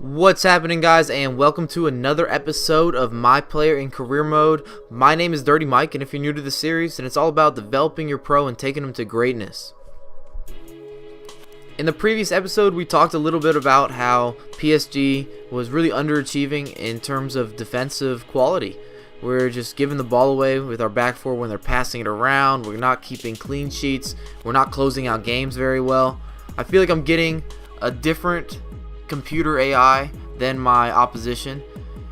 What's happening, guys, and welcome to another episode of My Player in Career Mode. My name is Dirty Mike, and if you're new to the series, then it's all about developing your pro and taking them to greatness. In the previous episode, we talked a little bit about how PSG was really underachieving in terms of defensive quality. We're just giving the ball away with our back four when they're passing it around. We're not keeping clean sheets. We're not closing out games very well. I feel like I'm getting a different computer AI than my opposition.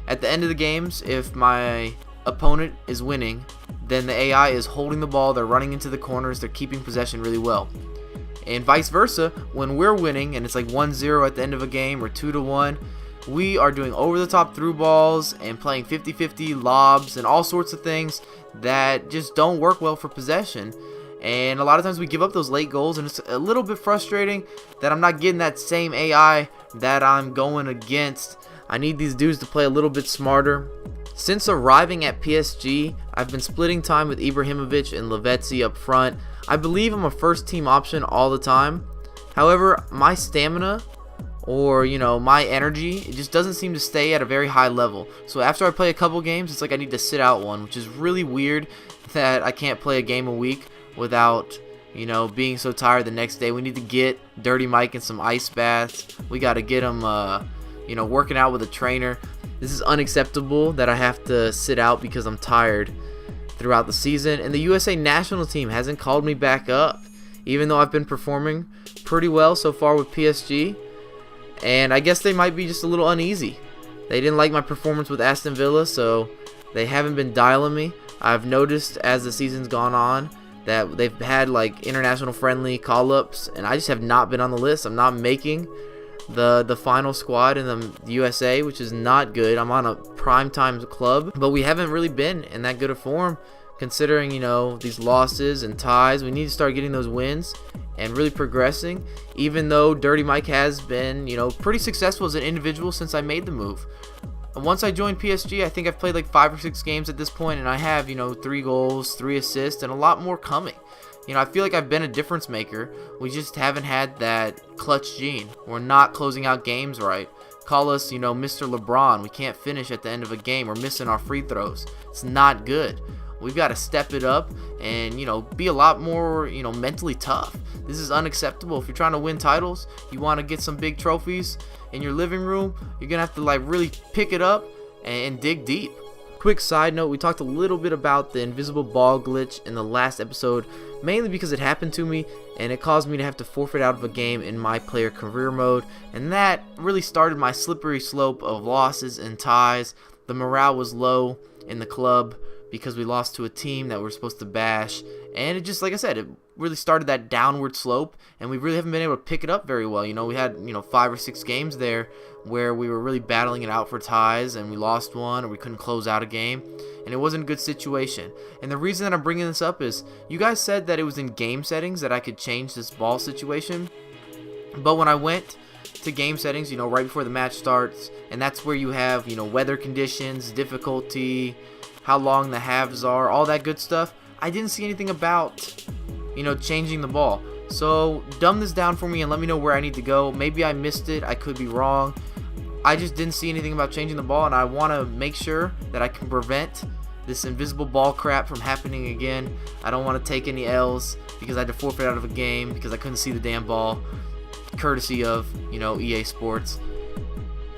At the end of the games, if my opponent is winning, then the AI is holding the ball, they're running into the corners, they're keeping possession really well. And vice versa, when we're winning and it's like 1-0 at the end of a game or 2-1, we are doing over the top through balls and playing 50-50 lobs and all sorts of things that just don't work well for possession. And a lot of times we give up those late goals, and it's a little bit frustrating that I'm not getting that same AI that I'm going against. I need these dudes to play a little bit smarter. Since arriving at PSG, I've been splitting time with Ibrahimovic and Lavezzi up front. I believe I'm a first team option all the time. However, my stamina or my energy, it just doesn't seem to stay at a very high level. So after I play a couple games, it's like I need to sit out one, which is really weird that I can't play a game a week without being so tired the next day. We need to get Dirty Mike in some ice baths. We got to get him working out with a trainer. This is unacceptable that I have to sit out because I'm tired throughout the season. And the USA national team hasn't called me back up, even though I've been performing pretty well so far with PSG. And I guess they might be just a little uneasy. They didn't like my performance with Aston Villa, so they haven't been dialing me. I've noticed as the season's gone on that they've had like international friendly call-ups, and I just have not been on the list. I'm not making the final squad in the USA, which is not good. I'm on a primetime club, but we haven't really been in that good of form considering these losses and ties. We need to start getting those wins and really progressing, even though Dirty Mike has been pretty successful as an individual since I made the move. Once I joined PSG, I think I've played like 5 or 6 games at this point, and I have 3 goals, 3 assists, and a lot more coming. I feel like I've been a difference maker. We just haven't had that clutch gene. We're not closing out games right. Call us Mr. LeBron. We can't finish at the end of a game. We're missing our free throws. It's not good. We've got to step it up and be a lot more mentally tough. This is unacceptable. If you're trying to win titles, you want to get some big trophies in your living room, you're gonna have to really pick it up and dig deep. Quick side note, we talked a little bit about the invisible ball glitch in the last episode, mainly because it happened to me and it caused me to have to forfeit out of a game in my player career mode, and that really started my slippery slope of losses and ties. The morale was low in the club because we lost to a team that we're supposed to bash, and it just, like I said, it really started that downward slope, and we really haven't been able to pick it up very well. We had 5 or 6 games there where we were really battling it out for ties, and we lost one, or we couldn't close out a game, and it wasn't a good situation. And the reason that I'm bringing this up is you guys said that it was in game settings that I could change this ball situation, but when I went to game settings, right before the match starts, and that's where you have weather conditions, difficulty, how long the halves are, all that good stuff, I didn't see anything about changing the ball. So dumb this down for me and let me know where I need to go. Maybe I missed it, I could be wrong. I just didn't see anything about changing the ball, and I want to make sure that I can prevent this invisible ball crap from happening again. I don't want to take any L's because I had to forfeit out of a game because I couldn't see the damn ball, courtesy of EA Sports.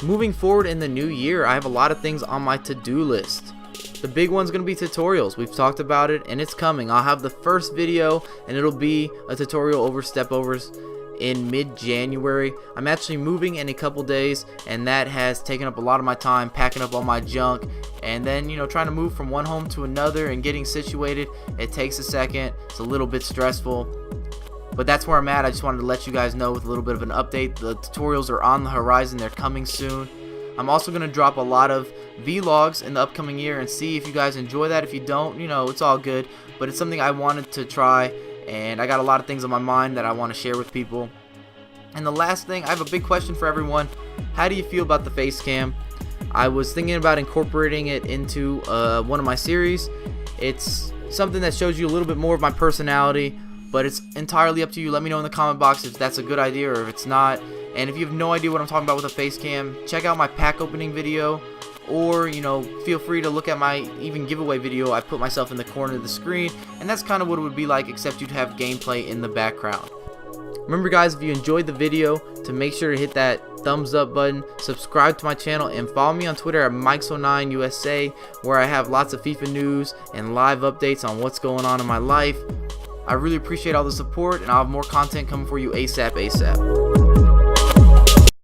Moving forward in the new year, I have a lot of things on my to-do list. The big one's going to be tutorials. We've talked about it, and it's coming. I'll have the first video, and it'll be a tutorial over stepovers in mid-January. I'm actually moving in a couple days, and that has taken up a lot of my time, packing up all my junk, and then trying to move from one home to another and getting situated. It takes a second. It's a little bit stressful, but that's where I'm at. I just wanted to let you guys know with a little bit of an update. The tutorials are on the horizon. They're coming soon. I'm also going to drop a lot of vlogs in the upcoming year and see if you guys enjoy that. If you don't, it's all good, but it's something I wanted to try, and I got a lot of things on my mind that I want to share with people. And the last thing, I have a big question for everyone. How do you feel about the face cam? I was thinking about incorporating it into one of my series. It's something that shows you a little bit more of my personality, but it's entirely up to you. Let me know in the comment box if that's a good idea or if it's not. And if you have no idea what I'm talking about with a face cam, check out my pack opening video, or feel free to look at my even giveaway video. I put myself in the corner of the screen, and that's kind of what it would be like, except you'd have gameplay in the background. Remember guys, if you enjoyed the video, to make sure to hit that thumbs up button, subscribe to my channel, and follow me on Twitter at Mikes09USA, where I have lots of FIFA news and live updates on what's going on in my life. I really appreciate all the support, and I'll have more content coming for you ASAP.